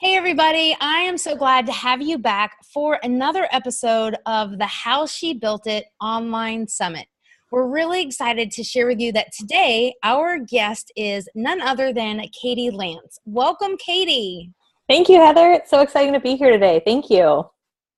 Hey, everybody. I am so glad to have you back for another episode of the How She Built It Online Summit. We're really excited to share with you that today our guest is none other than Katie Lance. Welcome, Katie. Thank you, Heather. It's so exciting to be here today. Thank you.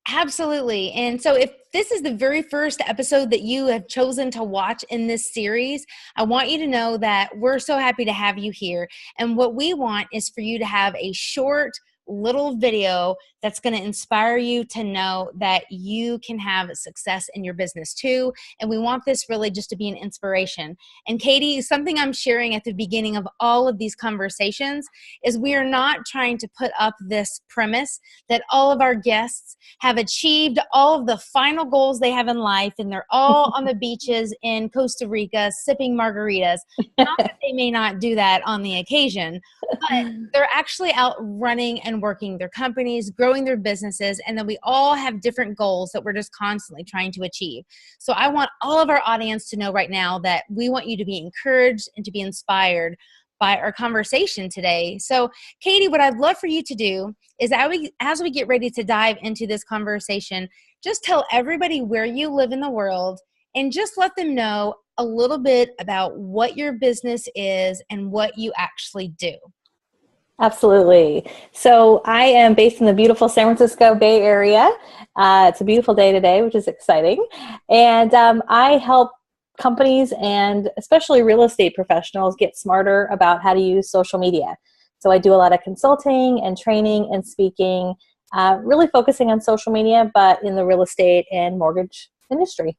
Absolutely. And so if this is the very first episode that you have chosen to watch in this series, I want you to know that we're so happy to have you here. And what we want is for you to have a short little video that's going to inspire you to know that you can have success in your business too. And we want this really just to be an inspiration. And Katie, something I'm sharing at the beginning of all of these conversations is we are not trying to put up this premise that all of our guests have achieved all of the final goals they have in life and they're all on the beaches in Costa Rica sipping margaritas. Not that they may not do that on the occasion, but they're actually out running and working their companies, growing their businesses, and then we all have different goals that we're just constantly trying to achieve. So I want all of our audience to know right now that we want you to be encouraged and to be inspired by our conversation today. So Katie, what I'd love for you to do is as we get ready to dive into this conversation, just tell everybody where you live in the world and just let them know a little bit about what your business is and what you actually do. Absolutely. So I am based in the beautiful San Francisco Bay Area. It's a beautiful day today, which is exciting. And I help companies and especially real estate professionals get smarter about how to use social media. So I do a lot of consulting and training and speaking, really focusing on social media, but in the real estate and mortgage industry.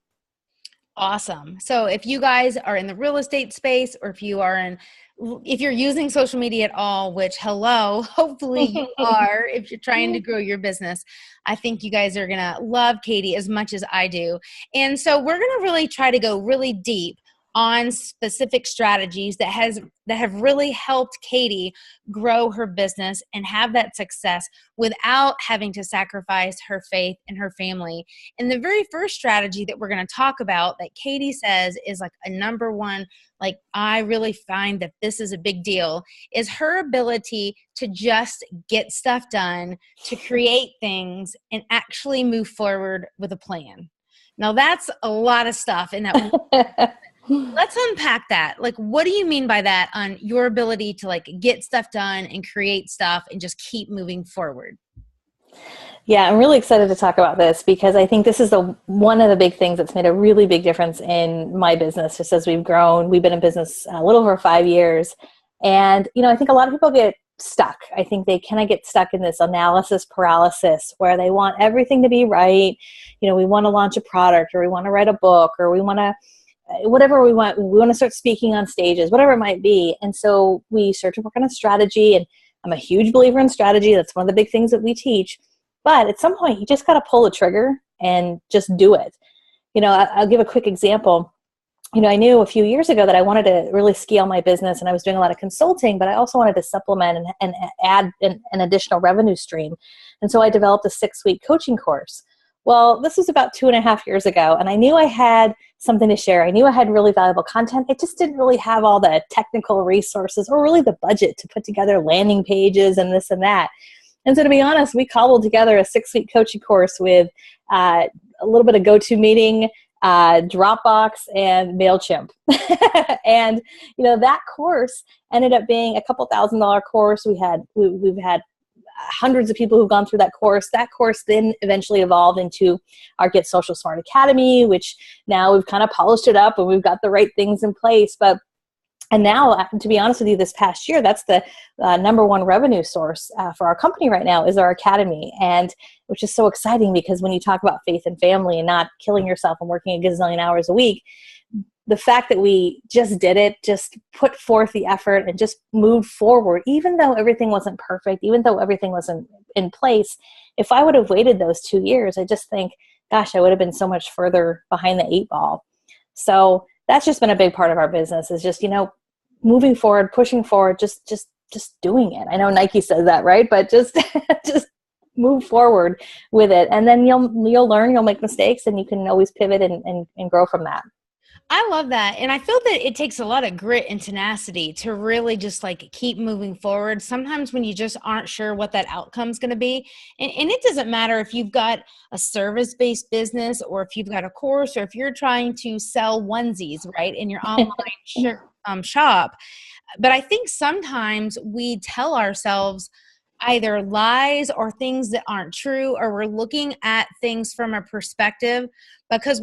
Awesome. So if you guys are in the real estate space, or if you're using social media at all, which hello, hopefully you are, if you're trying to grow your business, I think you guys are going to love Katie as much as I do. And so we're going to really try to go really deep on specific strategies that have really helped Katie grow her business and have that success without having to sacrifice her faith and her family. And the very first strategy that we're going to talk about that Katie says is like a number one, like I really find that this is a big deal, is her ability to just get stuff done, to create things and actually move forward with a plan. Now that's a lot of stuff in that. Let's unpack that. Like, what do you mean by that on your ability to like get stuff done and create stuff and just keep moving forward? Yeah, I'm really excited to talk about this because I think this is one of the big things that's made a really big difference in my business just as we've grown. We've been in business a little over 5 years. And, I think a lot of people get stuck. I think they kind of get stuck in this analysis paralysis where they want everything to be right. We want to launch a product or we want to write a book or we want to whatever we want to start speaking on stages, whatever it might be. And so we start to work on a strategy, and I'm a huge believer in strategy. That's one of the big things that we teach. But at some point, you just got to pull the trigger and just do it. I'll give a quick example. I knew a few years ago that I wanted to really scale my business, and I was doing a lot of consulting, but I also wanted to supplement and add an additional revenue stream. And so I developed a 6-week coaching course. Well, this was about 2.5 years ago, and I knew I had something to share. I knew I had really valuable content. I just didn't really have all the technical resources or really the budget to put together landing pages and this and that. And so to be honest, we cobbled together a 6-week coaching course with a little bit of GoToMeeting, Dropbox, and MailChimp. And, that course ended up being a couple $1,000 course. We've had hundreds of people who've gone through that course. That course then eventually evolved into our Get Social Smart Academy, which now we've kind of polished it up and we've got the right things in place. And now, to be honest with you, this past year, that's the number one revenue source for our company right now is our academy, and which is so exciting because when you talk about faith and family and not killing yourself and working a gazillion hours a week, the fact that we just did it, just put forth the effort and just moved forward, even though everything wasn't perfect, even though everything wasn't in place, if I would have waited those 2 years, I just think, gosh, I would have been so much further behind the 8 ball. So that's just been a big part of our business is just, moving forward, pushing forward, just doing it. I know Nike says that, right? But just move forward with it. And then you'll learn, you'll make mistakes, and you can always pivot and grow from that. I love that. And I feel that it takes a lot of grit and tenacity to really just like keep moving forward. Sometimes when you just aren't sure what that outcome's going to be, and it doesn't matter if you've got a service-based business or if you've got a course or if you're trying to sell onesies, right, in your online shop. But I think sometimes we tell ourselves either lies or things that aren't true, or we're looking at things from a perspective because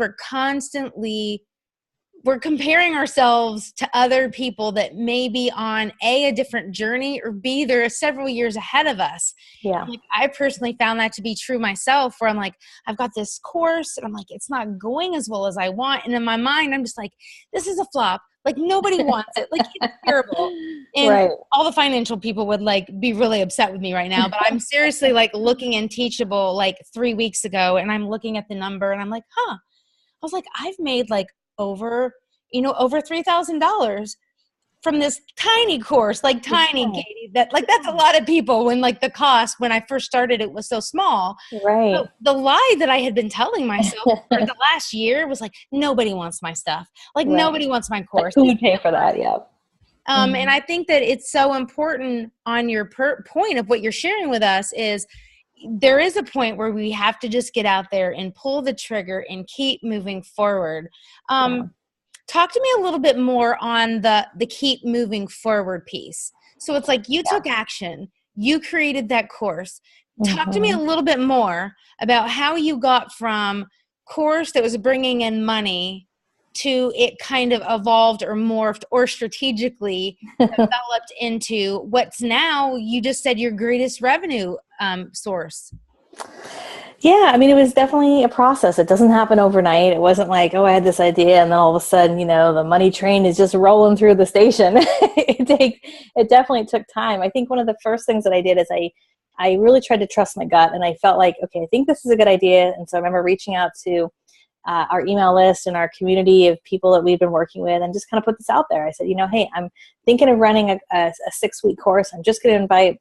we're comparing ourselves to other people that may be on a different journey, or B, they're several years ahead of us. Yeah. Like, I personally found that to be true myself, where I'm like, I've got this course and I'm like, it's not going as well as I want. And in my mind, I'm just like, this is a flop. Like, nobody wants it. Like, it's terrible. And Right. all the financial people would like be really upset with me right now, but I'm seriously like looking in Teachable like 3 weeks ago, and I'm looking at the number and I'm like, I was like, I've made like over $3,000 from this tiny course, like tiny, Katie, that's a lot of people when like the cost when I first started, it was so small. Right. So the lie that I had been telling myself for the last year was like, nobody wants my stuff. Like, Right. nobody wants my course. Who would pay for that? Yeah. And I think that it's so important on your point of what you're sharing with us is there is a point where we have to just get out there and pull the trigger and keep moving forward. Talk to me a little bit more on the keep moving forward piece. So it's like you took action, you created that course. Talk to me a little bit more about how you got from course that was bringing in money to it kind of evolved or morphed or strategically developed into what's now, you just said, your greatest revenue source. Yeah, I mean, it was definitely a process. It doesn't happen overnight. It wasn't like, oh, I had this idea, and then all of a sudden, the money train is just rolling through the station. It definitely took time. I think one of the first things that I did is I really tried to trust my gut, and I felt like, okay, I think this is a good idea. And so I remember reaching out to our email list and our community of people that we've been working with, and just kind of put this out there. I said, hey, I'm thinking of running a 6-week course. I'm just going to invite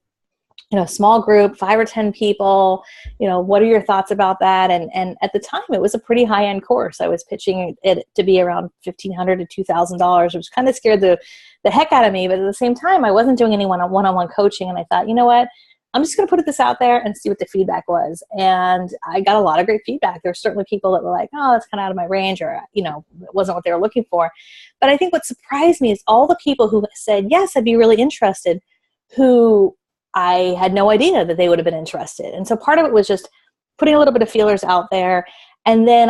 a small group, 5 or 10 people, what are your thoughts about that? And at the time, it was a pretty high-end course. I was pitching it to be around $1,500 to $2,000, which kind of scared the heck out of me. But at the same time, I wasn't doing any one-on-one coaching. And I thought, you know what? I'm just going to put this out there and see what the feedback was. And I got a lot of great feedback. There's certainly people that were like, oh, that's kind of out of my range, or, it wasn't what they were looking for. But I think what surprised me is all the people who said, yes, I'd be really interested, who I had no idea that they would have been interested. And so part of it was just putting a little bit of feelers out there. And then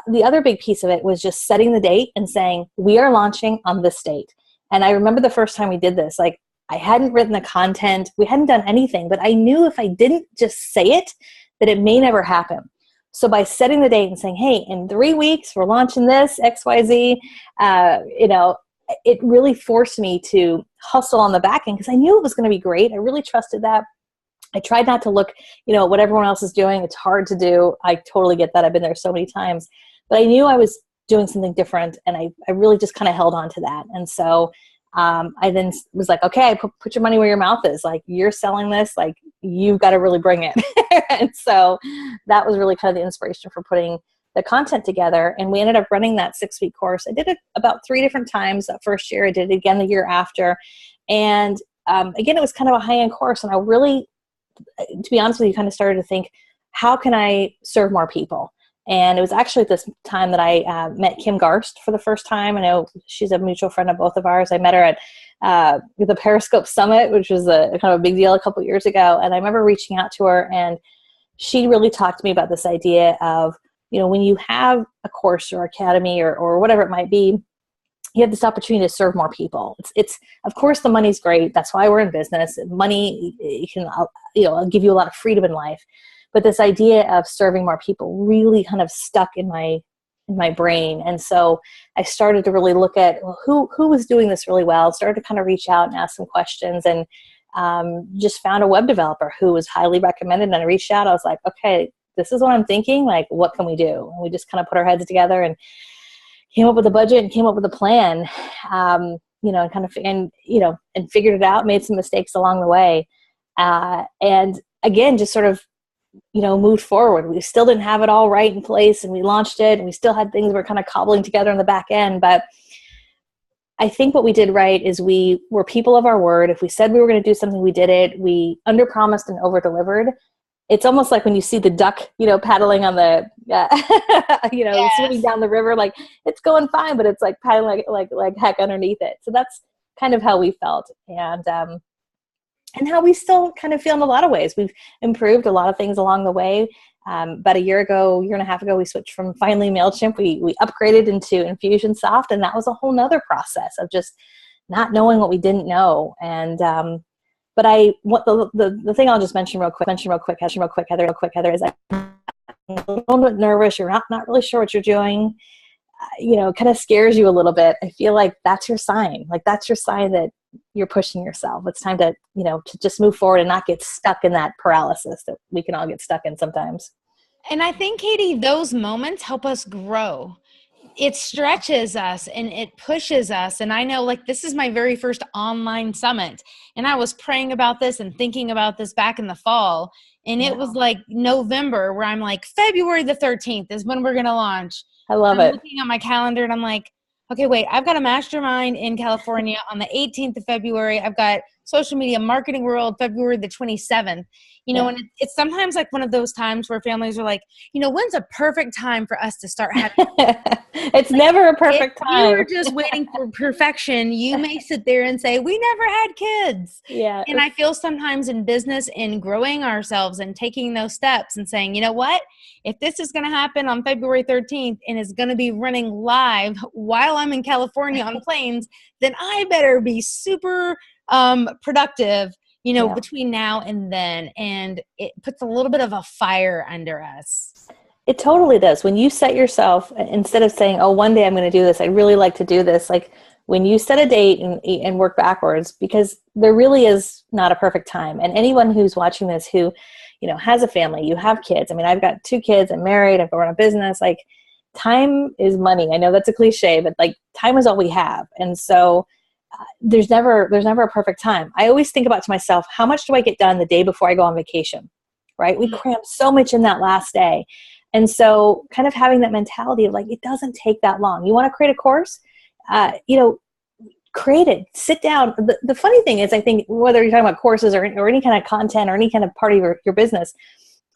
the other big piece of it was just setting the date and saying, we are launching on this date. And I remember the first time we did this, like, I hadn't written the content, we hadn't done anything, but I knew if I didn't just say it, that it may never happen. So by setting the date and saying, hey, in 3 weeks, we're launching this, XYZ, it really forced me to hustle on the back end because I knew it was going to be great. I really trusted that. I tried not to look, at what everyone else is doing. It's hard to do. I totally get that. I've been there so many times. But I knew I was doing something different, and I really just kind of held on to that. And so I then was like, okay, put your money where your mouth is. Like, you're selling this, like, you've got to really bring it. And so that was really kind of the inspiration for putting the content together. And we ended up running that 6-week course. I did it about 3 different times that first year. I did it again the year after. And again, it was kind of a high-end course. And I really, to be honest with you, kind of started to think, how can I serve more people? And it was actually at this time that I met Kim Garst for the first time. I know she's a mutual friend of both of ours. I met her at the Periscope Summit, which was a kind of a big deal a couple years ago. And I remember reaching out to her, and she really talked to me about this idea of, when you have a course or academy or whatever it might be, you have this opportunity to serve more people. It's of course, the money's great. That's why we're in business. Money, it can, give you a lot of freedom in life. But this idea of serving more people really kind of stuck in my brain. And so I started to really look at, well, who was doing this really well, started to kind of reach out and ask some questions, and just found a web developer who was highly recommended. And I reached out. I was like, okay, this is what I'm thinking. Like, what can we do? And we just kind of put our heads together and came up with a budget and came up with a plan, and figured it out, made some mistakes along the way. And again, just sort of moved forward. We still didn't have it all right in place, and we launched it, and we still had things we were kind of cobbling together on the back end. But I think what we did right is we were people of our word. If we said we were going to do something, we did it. We under-promised and over-delivered. It's almost like when you see the duck, paddling on the, swimming Yes. down the river, like it's going fine, but it's like paddling like heck underneath it. So that's kind of how we felt. And how we still kind of feel in a lot of ways. We've improved a lot of things along the way. About a year and a half ago, we switched from finally MailChimp. We upgraded into Infusionsoft, and that was a whole nother process of just not knowing what we didn't know. And but the thing I'll just mention real quick, Heather, is I'm a little bit nervous. You're not really sure what you're doing. Kind of scares you a little bit. I feel like that's your sign. Like that's your sign that you're pushing yourself. It's time to, to just move forward and not get stuck in that paralysis that we can all get stuck in sometimes. And I think, Katie, those moments help us grow. It stretches us and it pushes us. And I know, like, this is my very first online summit. And I was praying about this and thinking about this back in the fall. And it was like November where I'm like, February the 13th is when we're going to launch. I love I'm it. looking at my calendar and I'm like, okay, wait, I've got a mastermind in California on the 18th of February. I've got Social Media Marketing World, February the 27th. And it's sometimes like one of those times where families are like, when's a perfect time for us to start having It's never a perfect time. You're just waiting for perfection. You may sit there and say, we never had kids. Yeah. And I feel sometimes in business, in growing ourselves and taking those steps and saying, you know what, if this is going to happen on February 13th and is going to be running live while I'm in California on planes, then I better be super productive, between now and then. And it puts a little bit of a fire under us. It totally does. When you set yourself, instead of saying, oh, one day I'm going to do this, I'd really like to do this. Like when you set a date and work backwards, because there really is not a perfect time. And anyone who's watching this who, has a family, you have kids. I mean, I've got 2 kids, I'm married, I've run a business. Like time is money. I know that's a cliche, but like time is all we have. And so there's never a perfect time. I always think about to myself, how much do I get done the day before I go on vacation, right? We cram so much in that last day. And so kind of having that mentality of like, it doesn't take that long. You want to create a course, create it, sit down. The funny thing is, I think whether you're talking about courses or any kind of content or any kind of part of your business,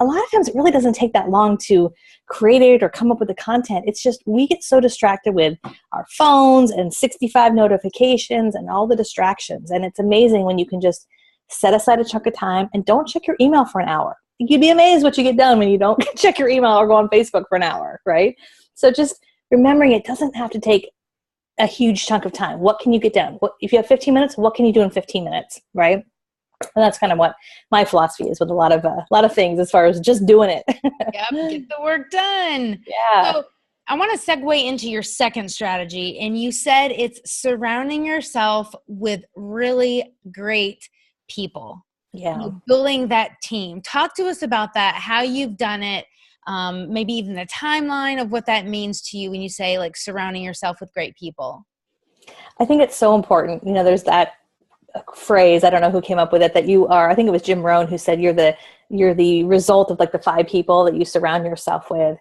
a lot of times it really doesn't take that long to create it or come up with the content. It's just we get so distracted with our phones and 65 notifications and all the distractions. And it's amazing when you can just set aside a chunk of time and don't check your email for an hour. You'd be amazed what you get done when you don't check your email or go on Facebook for an hour, right? So just remembering it doesn't have to take a huge chunk of time. What can you get done? If you have 15 minutes, what can you do in 15 minutes, right? And that's kind of what my philosophy is with a lot of things as far as just doing it. Yep, get the work done. Yeah. So I want to segue into your second strategy. And you said it's surrounding yourself with really great people. Yeah. Building that team. Talk to us about that, how you've done it, maybe even the timeline of what that means to you when you say like surrounding yourself with great people. I think it's so important. There's that phrase, I don't know who came up with it, that you are, I think it was Jim Rohn who said you're the result of like the 5 people that you surround yourself with.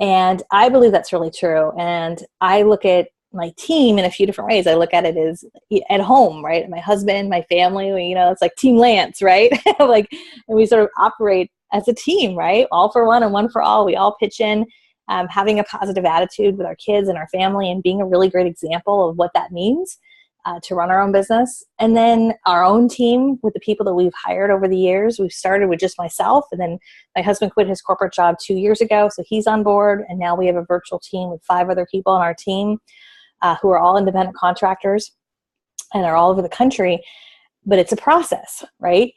And I believe that's really true. And I look at my team in a few different ways. I look at it as at home, right? My husband, my family, it's like Team Lance, right? And we sort of operate as a team, right? All for one and one for all. We all pitch in, having a positive attitude with our kids and our family and being a really great example of what that means to run our own business. And then our own team with the people that we've hired over the years. We've started with just myself, and then my husband quit his corporate job 2 years ago, so he's on board. And now we have a virtual team with 5 other people on our team who are all independent contractors and are all over the country. But it's a process, right?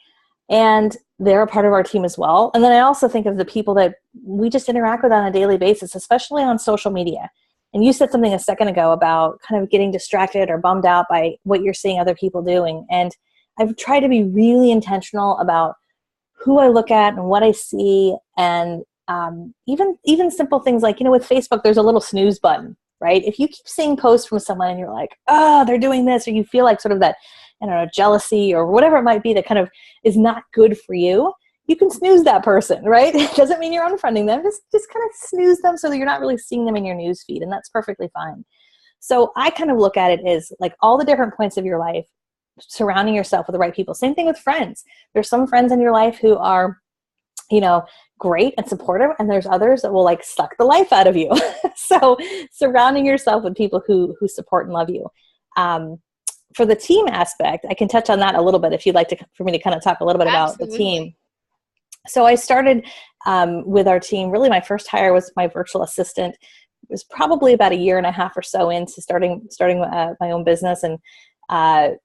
And they're a part of our team as well. And then I also think of the people that we just interact with on a daily basis, especially on social media. And you said something a second ago about kind of getting distracted or bummed out by what you're seeing other people doing. And I've tried to be really intentional about who I look at and what I see. And even simple things like, with Facebook, there's a little snooze button, right? If you keep seeing posts from someone and you're like, oh, they're doing this, or you feel like sort of that, I don't know, jealousy or whatever it might be that kind of is not good for you, you can snooze that person, right? It doesn't mean you're unfriending them. Just kind of snooze them so that you're not really seeing them in your news feed, and that's perfectly fine. So I kind of look at it as like all the different points of your life, surrounding yourself with the right people. Same thing with friends. There's some friends in your life who are, great and supportive, and there's others that will like suck the life out of you. So surrounding yourself with people who support and love you. For the team aspect, I can touch on that a little bit if you'd like for me to kind of talk a little bit about the team. So I started with our team. Really, my first hire was my virtual assistant. It was probably about a year and a half or so into starting my own business, and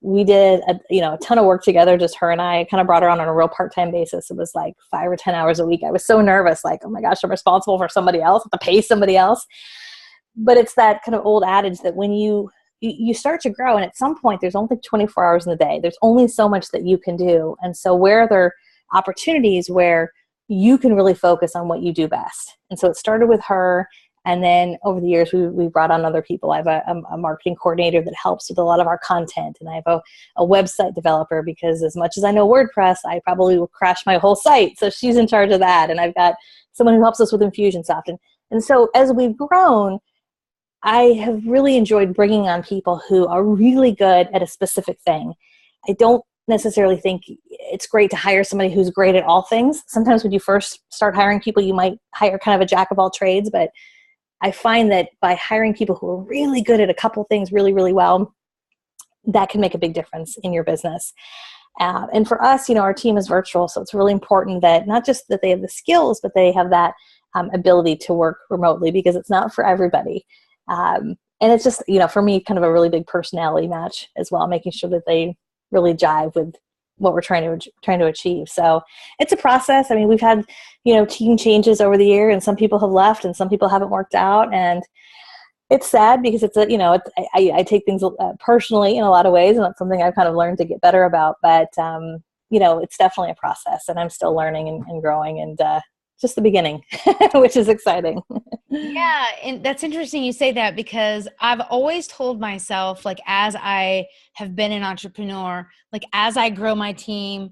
we did a ton of work together, just her and I. Kind of brought her on a real part-time basis. It was like 5 or 10 hours a week. I was so nervous, like, oh my gosh, I'm responsible for somebody else, I have to pay somebody else. But it's that kind of old adage that when you start to grow, and at some point there's only 24 hours in the day, there's only so much that you can do. And so where are there opportunities where you can really focus on what you do best? And so it started with her. And then over the years, we brought on other people. I have a marketing coordinator that helps with a lot of our content. And I have a website developer, because as much as I know WordPress, I probably will crash my whole site. So she's in charge of that. And I've got someone who helps us with Infusionsoft. And so as we've grown, I have really enjoyed bringing on people who are really good at a specific thing. I don't necessarily think it's great to hire somebody who's great at all things. Sometimes when you first start hiring people, you might hire kind of a jack of all trades, but I find that by hiring people who are really good at a couple things really, really well, that can make a big difference in your business. And for us, our team is virtual, so it's really important that not just that they have the skills, but they have that ability to work remotely, because it's not for everybody. And it's just, for me, kind of a really big personality match as well, making sure that they really jive with what we're trying to achieve. So it's a process. I mean, we've had, team changes over the year, and some people have left and some people haven't worked out. And it's sad because I take things personally in a lot of ways, and that's something I've kind of learned to get better about. But, it's definitely a process, and I'm still learning and growing, and just the beginning, which is exciting. Yeah. And that's interesting you say that, because I've always told myself, like, as I have been an entrepreneur, like as I grow my team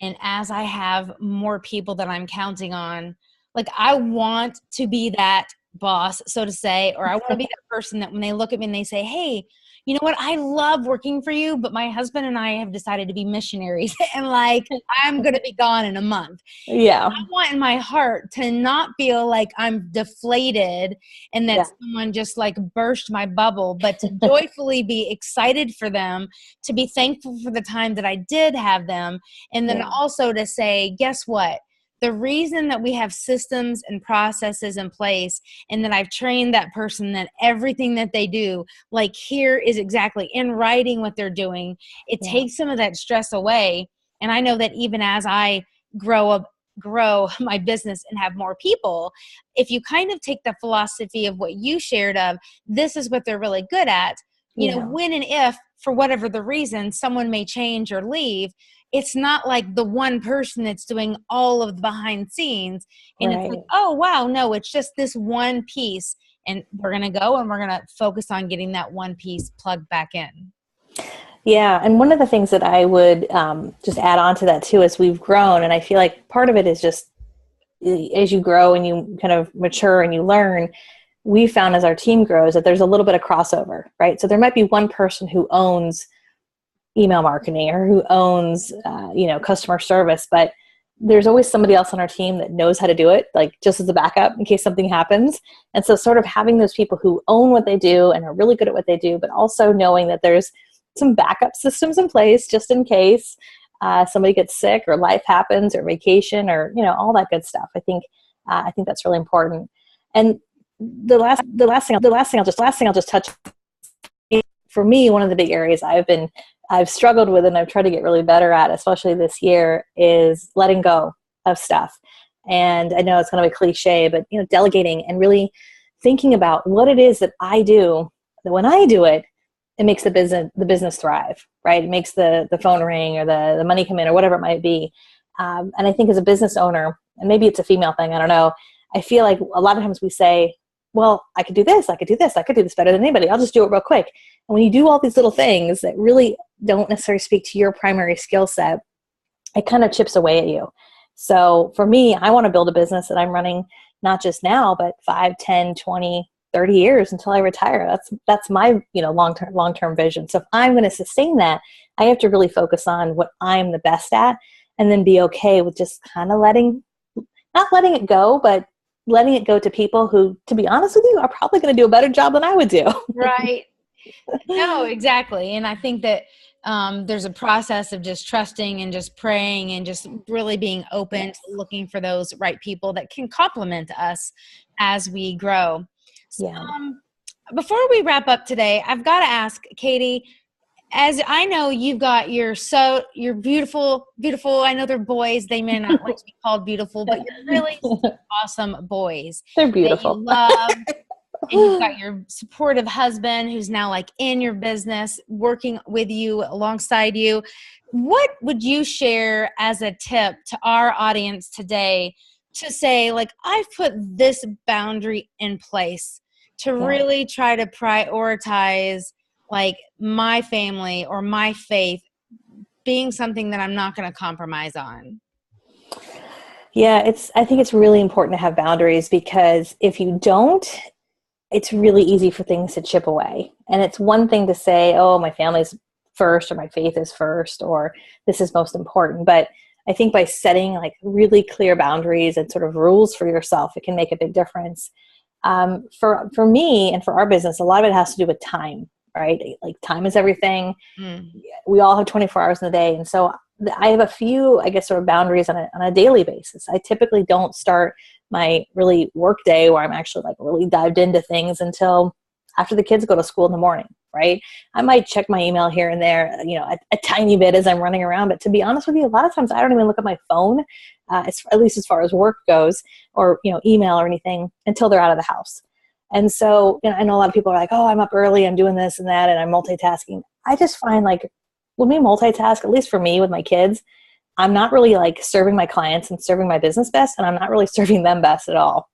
and as I have more people that I'm counting on, like I want to be that boss, so to say, or I want to be that person that when they look at me and they say, hey, you know what? I love working for you, but my husband and I have decided to be missionaries and like, I'm going to be gone in a month. Yeah. I want in my heart to not feel like I'm deflated and that someone just like burst my bubble, but to joyfully be excited for them, to be thankful for the time that I did have them. And then also to say, guess what? The reason that we have systems and processes in place, and that I've trained that person that everything that they do, like here is exactly in writing what they're doing. It takes some of that stress away. And I know that even as I grow my business and have more people, if you kind of take the philosophy of what you shared of this is what they're really good at, when and if for whatever the reason someone may change or leave, it's not like the one person that's doing all of the behind scenes. And it's like, oh, wow, no, it's just this one piece. And we're going to go and we're going to focus on getting that one piece plugged back in. Yeah. And one of the things that I would just add on to that too, as we've grown, and I feel like part of it is just as you grow and you kind of mature and you learn, we found as our team grows that there's a little bit of crossover, right? So there might be one person who owns email marketing or who owns, customer service, but there's always somebody else on our team that knows how to do it, like just as a backup in case something happens. And so sort of having those people who own what they do and are really good at what they do, but also knowing that there's some backup systems in place just in case somebody gets sick or life happens or vacation or, all that good stuff. I think that's really important. And the last thing I'll just touch. For me, one of the big areas I've struggled with and I've tried to get really better at, especially this year, is letting go of stuff. And I know it's kind of a cliche, but delegating and really thinking about what it is that I do, that when I do it, it makes the business thrive, right? It makes the phone ring or the money come in or whatever it might be. And I think as a business owner, and maybe it's a female thing, I don't know, I feel like a lot of times we say, well, I could do this, I could do this better than anybody. I'll just do it real quick. And when you do all these little things that really don't necessarily speak to your primary skill set, it kind of chips away at you. So for me, I want to build a business that I'm running not just now, but 5, 10, 20, 30 years until I retire. That's my, long-term vision. So if I'm going to sustain that, I have to really focus on what I'm the best at, and then be okay with just kind of not letting it go, but letting it go to people who, to be honest with you, are probably going to do a better job than I would do. Right. No, exactly. And I think that there's a process of just trusting and just praying and just really being open Yes. to looking for those right people that can complement us as we grow. So, Yeah. before we wrap up today, I've got to ask, Katie, as I know you've got your beautiful, I know they're boys. They may not like to be called beautiful, but you're really awesome boys They're that you beautiful. love. And you've got your supportive husband who's now like in your business, working with you, alongside you. What would you share as a tip to our audience today to say, like, I've put this boundary in place to really try to prioritize like my family or my faith being something that I'm not going to compromise on? Yeah, I think it's really important to have boundaries, because if you don't, it's really easy for things to chip away. And it's one thing to say, oh, my family's first, or my faith is first, or this is most important. But I think by setting like really clear boundaries and sort of rules for yourself, it can make a big difference. For me and for our business, a lot of it has to do with time, right? Like time is everything. We all have 24 hours in the day. And so I have a few, I guess, sort of boundaries on a daily basis. I typically don't start my really work day where I'm actually like really dived into things until after the kids go to school in the morning, right? I might check my email here and there, a tiny bit as I'm running around. But to be honest with you, a lot of times I don't even look at my phone, at least as far as work goes, or, email or anything, until they're out of the house. And so, I know a lot of people are like, oh, I'm up early, I'm doing this and that, and I'm multitasking. I just find like when we multitask, at least for me with my kids, I'm not really like serving my clients and serving my business best, and I'm not really serving them best at all.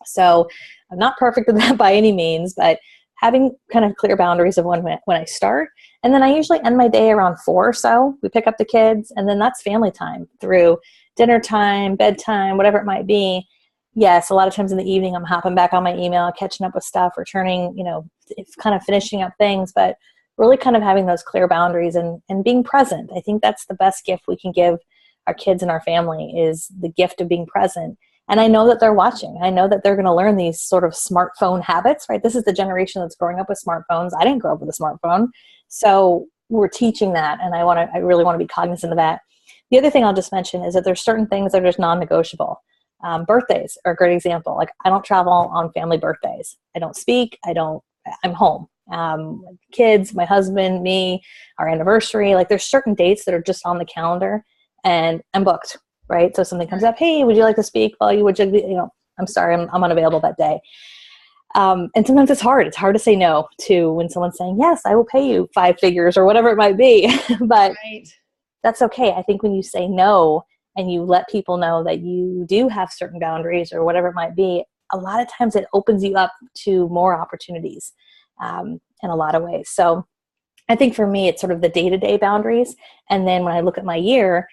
So I'm not perfect at that by any means, but having kind of clear boundaries of when I start. And then I usually end my day around 4 or so. We pick up the kids, and then that's family time through dinner time, bedtime, whatever it might be. Yes, a lot of times in the evening, I'm hopping back on my email, catching up with stuff, returning, kind of finishing up things, but really kind of having those clear boundaries and being present. I think that's the best gift we can give our kids and our family, is the gift of being present. And I know that they're watching. I know that they're going to learn these sort of smartphone habits, right? This is the generation that's growing up with smartphones. I didn't grow up with a smartphone. So we're teaching that. And I really want to be cognizant of that. The other thing I'll just mention is that there's certain things that are just non-negotiable. Birthdays are a great example. Like, I don't travel on family birthdays. I don't speak. I'm home. Kids, my husband, me, our anniversary, like there's certain dates that are just on the calendar and I'm booked, right? So something comes up, hey, would you like to speak? Well, I'm sorry, I'm unavailable that day. And sometimes it's hard. It's hard to say no to when someone's saying, yes, I will pay you 5 figures or whatever it might be. But that's okay. I think when you say no and you let people know that you do have certain boundaries or whatever it might be, a lot of times it opens you up to more opportunities in a lot of ways. So I think for me, it's sort of the day-to-day boundaries. And then when I look at my year,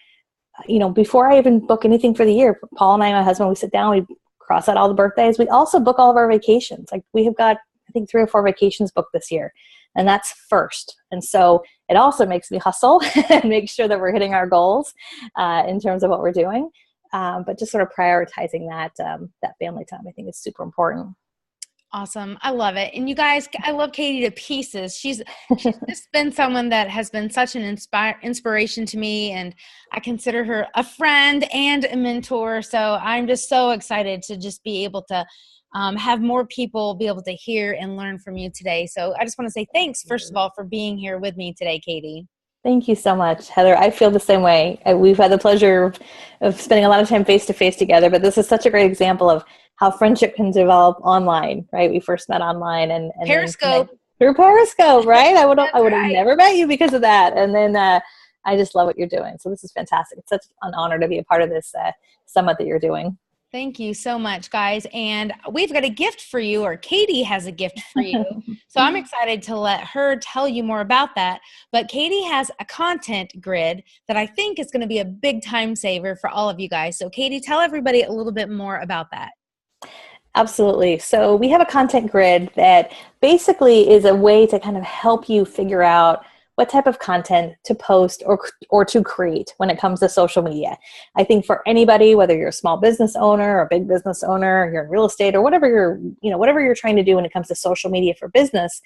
before I even book anything for the year, Paul and I, my husband, we sit down, we cross out all the birthdays. We also book all of our vacations. Like, we have got, I think, 3 or 4 vacations booked this year, and that's first. And so it also makes me hustle and make sure that we're hitting our goals in terms of what we're doing. But just sort of prioritizing that family time, I think, is super important. Awesome. I love it. And you guys, I love Katie to pieces. She's just been someone that has been such an inspiration to me, and I consider her a friend and a mentor. So I'm just so excited to just be able to have more people be able to hear and learn from you today. So I just want to say thanks, first of all, for being here with me today, Katie. Thank you so much, Heather. I feel the same way. We've had the pleasure of spending a lot of time face-to-face together, but this is such a great example of how friendship can develop online, right? We first met online and Periscope. Through Periscope, right? I would have Right. never met you because of that. And then I just love what you're doing. So this is fantastic. It's such an honor to be a part of this summit that you're doing. Thank you so much, guys. And we've got a gift for you, or Katie has a gift for you. So I'm excited to let her tell you more about that. But Katie has a content grid that I think is going to be a big time saver for all of you guys. So Katie, tell everybody a little bit more about that. Absolutely. So we have a content grid that basically is a way to kind of help you figure out what type of content to post or to create when it comes to social media. I think for anybody, whether you're a small business owner or a big business owner, you're in real estate or whatever whatever you're trying to do when it comes to social media for business,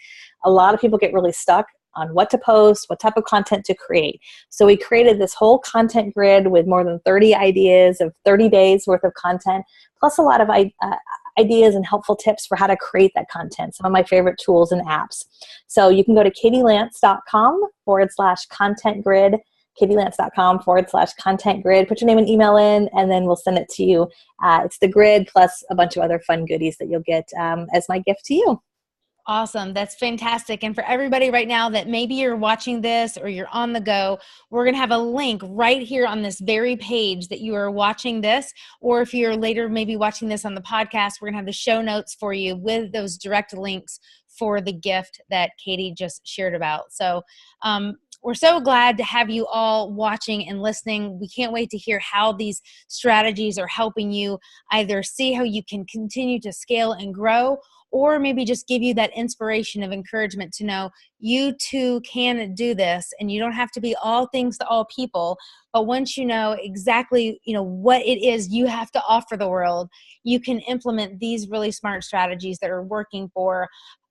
a lot of people get really stuck on what to post, what type of content to create. So we created this whole content grid with more than 30 ideas of 30 days worth of content, plus a lot of ideas and helpful tips for how to create that content, some of my favorite tools and apps. So you can go to katielance.com/content grid, katielance.com/content grid, put your name and email in, and then we'll send it to you. It's the grid plus a bunch of other fun goodies that you'll get as my gift to you. Awesome. That's fantastic. And for everybody right now that maybe you're watching this or you're on the go, we're going to have a link right here on this very page that you are watching this. Or if you're later maybe watching this on the podcast, we're going to have the show notes for you with those direct links for the gift that Katie just shared about. So we're so glad to have you all watching and listening. We can't wait to hear how these strategies are helping you either see how you can continue to scale and grow, or maybe just give you that inspiration of encouragement to know you too can do this, and you don't have to be all things to all people. But once you know exactly, what it is you have to offer the world, you can implement these really smart strategies that are working for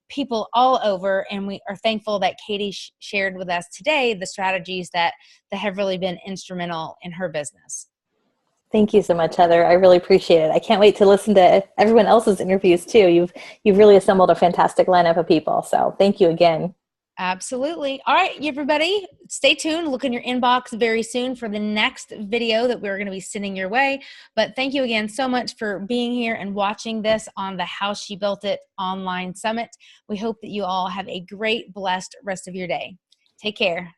people all over. And we are thankful that Katie shared with us today the strategies that have really been instrumental in her business. Thank you so much, Heather. I really appreciate it. I can't wait to listen to everyone else's interviews too. You've really assembled a fantastic lineup of people. So thank you again. Absolutely. All right, everybody, stay tuned. Look in your inbox very soon for the next video that we're going to be sending your way. But thank you again so much for being here and watching this on the How She Built It online summit. We hope that you all have a great, blessed rest of your day. Take care.